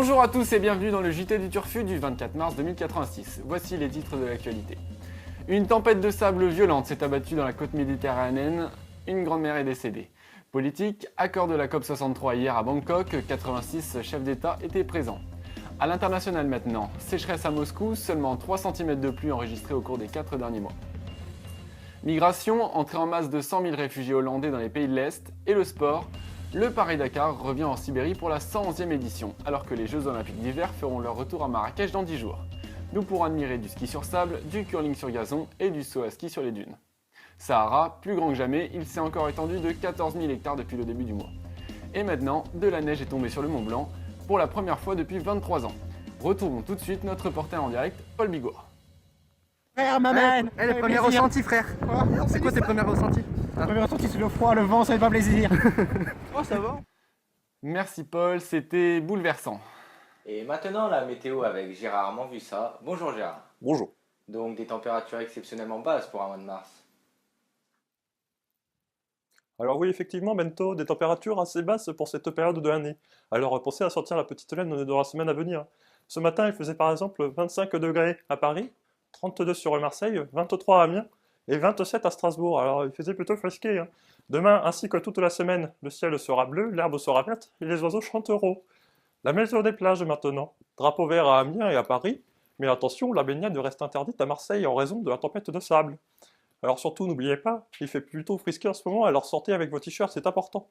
Bonjour à tous et bienvenue dans le JT du Turfu du 24 mars 2086. Voici les titres de l'actualité. Une tempête de sable violente s'est abattue dans la côte méditerranéenne, une grand-mère est décédée. Politique, accord de la COP63 hier à Bangkok, 86 chefs d'État étaient présents. A l'international maintenant, sécheresse à Moscou, seulement 3 cm de pluie enregistrés au cours des 4 derniers mois. Migration, entrée en masse de 100 000 réfugiés hollandais dans les pays de l'Est, et le sport, le Paris-Dakar revient en Sibérie pour la 111e édition, alors que les Jeux Olympiques d'hiver feront leur retour à Marrakech dans 10 jours. Nous pourrons admirer du ski sur sable, du curling sur gazon et du saut à ski sur les dunes. Sahara, plus grand que jamais, il s'est encore étendu de 14 000 hectares depuis le début du mois. Et maintenant, de la neige est tombée sur le Mont Blanc, pour la première fois depuis 23 ans. Retrouvons tout de suite notre reporter en direct, Paul Bigot. Frère, maman! Les premiers ressentis, frère! C'est quoi tes premiers ressentis? Le premier ressenti, c'est le froid, le vent, ça fait pas plaisir. Oh, ça va? Merci Paul, c'était bouleversant. Et maintenant la météo avec Gérard Armand vu ça. Bonjour Gérard. Bonjour. Donc des températures exceptionnellement basses pour un mois de mars. Alors oui, effectivement, Bento, des températures assez basses pour cette période de l'année. Alors pensez à sortir la petite laine de la semaine à venir. Ce matin, il faisait par exemple 25 degrés à Paris, 32 sur Marseille, 23 à Amiens et 27 à Strasbourg. Alors il faisait plutôt frisqué. Demain, ainsi que toute la semaine, le ciel sera bleu, l'herbe sera verte et les oiseaux chanteront. La météo des plages maintenant. Drapeau vert à Amiens et à Paris, mais attention, la baignade reste interdite à Marseille en raison de la tempête de sable. Alors surtout, n'oubliez pas, il fait plutôt frisqué en ce moment, alors sortez avec vos t-shirts, c'est important.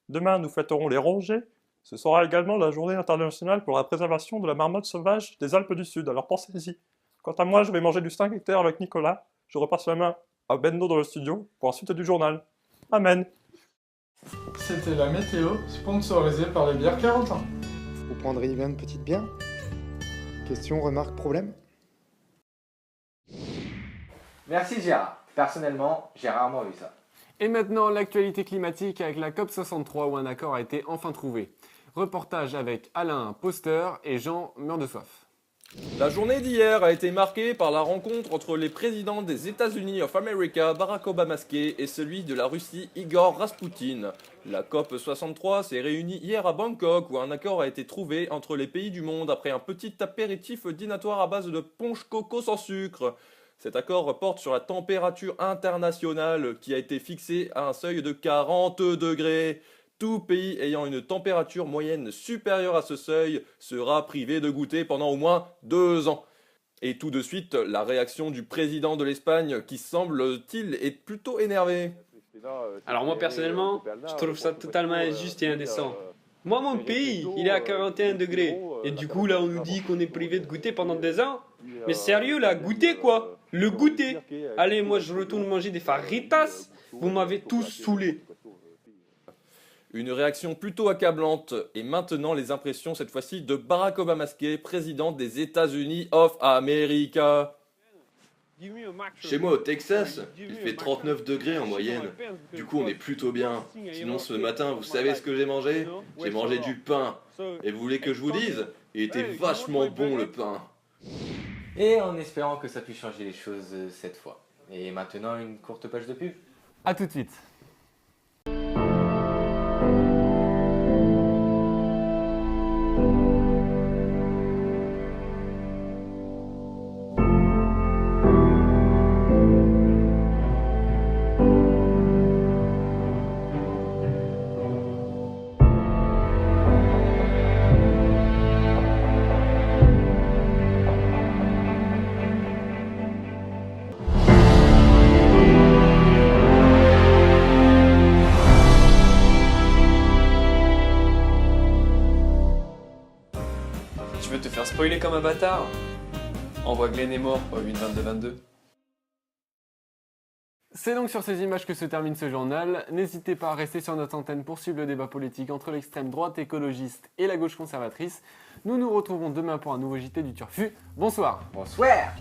Demain, nous fêterons les rongers. Ce sera également la journée internationale pour la préservation de la marmotte sauvage des Alpes du Sud, alors pensez-y. Quant à moi, je vais manger du 5 hectares avec Nicolas. Je repasse la main à Bendo dans le studio pour la suite du journal. Amen. C'était la météo, sponsorisée par les bières 40 ans. Vous prendriez bien une petite bière? Question, remarque, problème? Merci Gérard. Personnellement, j'ai rarement vu ça. Et maintenant, l'actualité climatique avec la COP63 où un accord a été enfin trouvé. Reportage avec Alain, posteur, et Jean, meurt de soif. La journée d'hier a été marquée par la rencontre entre les présidents des États-Unis of America, Barack Obama, et celui de la Russie, Igor Raspoutine. La COP63 s'est réunie hier à Bangkok où un accord a été trouvé entre les pays du monde après un petit apéritif dînatoire à base de punch coco sans sucre. Cet accord porte sur la température internationale qui a été fixée à un seuil de 40 degrés. Tout pays ayant une température moyenne supérieure à ce seuil sera privé de goûter pendant au moins 2 ans. Et tout de suite, la réaction du président de l'Espagne qui semble-t-il est plutôt énervé. Alors moi personnellement, je trouve ça totalement injuste et indécent. Moi mon pays, il est à 41 degrés. Et du coup là on nous dit qu'on est privé de goûter pendant 2 ans. Mais sérieux là, goûter quoi? Le goûter. Allez moi je retourne manger des fajitas. Vous m'avez tous saoulé. Une réaction plutôt accablante. Et maintenant les impressions cette fois-ci de Barack Obama, président des États-Unis of America. Chez moi au Texas, il fait 39 degrés en moyenne. Du coup on est plutôt bien. Sinon ce matin, vous savez ce que j'ai mangé? J'ai mangé du pain. Et vous voulez que je vous dise? Il était vachement bon le pain. Et en espérant que ça puisse changer les choses cette fois. Et maintenant une courte page de pub. A tout de suite. Tu veux te faire spoiler comme un bâtard? Envoie Glenn est mort au 8-22-22. C'est donc sur ces images que se termine ce journal. N'hésitez pas à rester sur notre antenne pour suivre le débat politique entre l'extrême droite écologiste et la gauche conservatrice. Nous nous retrouvons demain pour un nouveau JT du Turfu. Bonsoir. Bonsoir.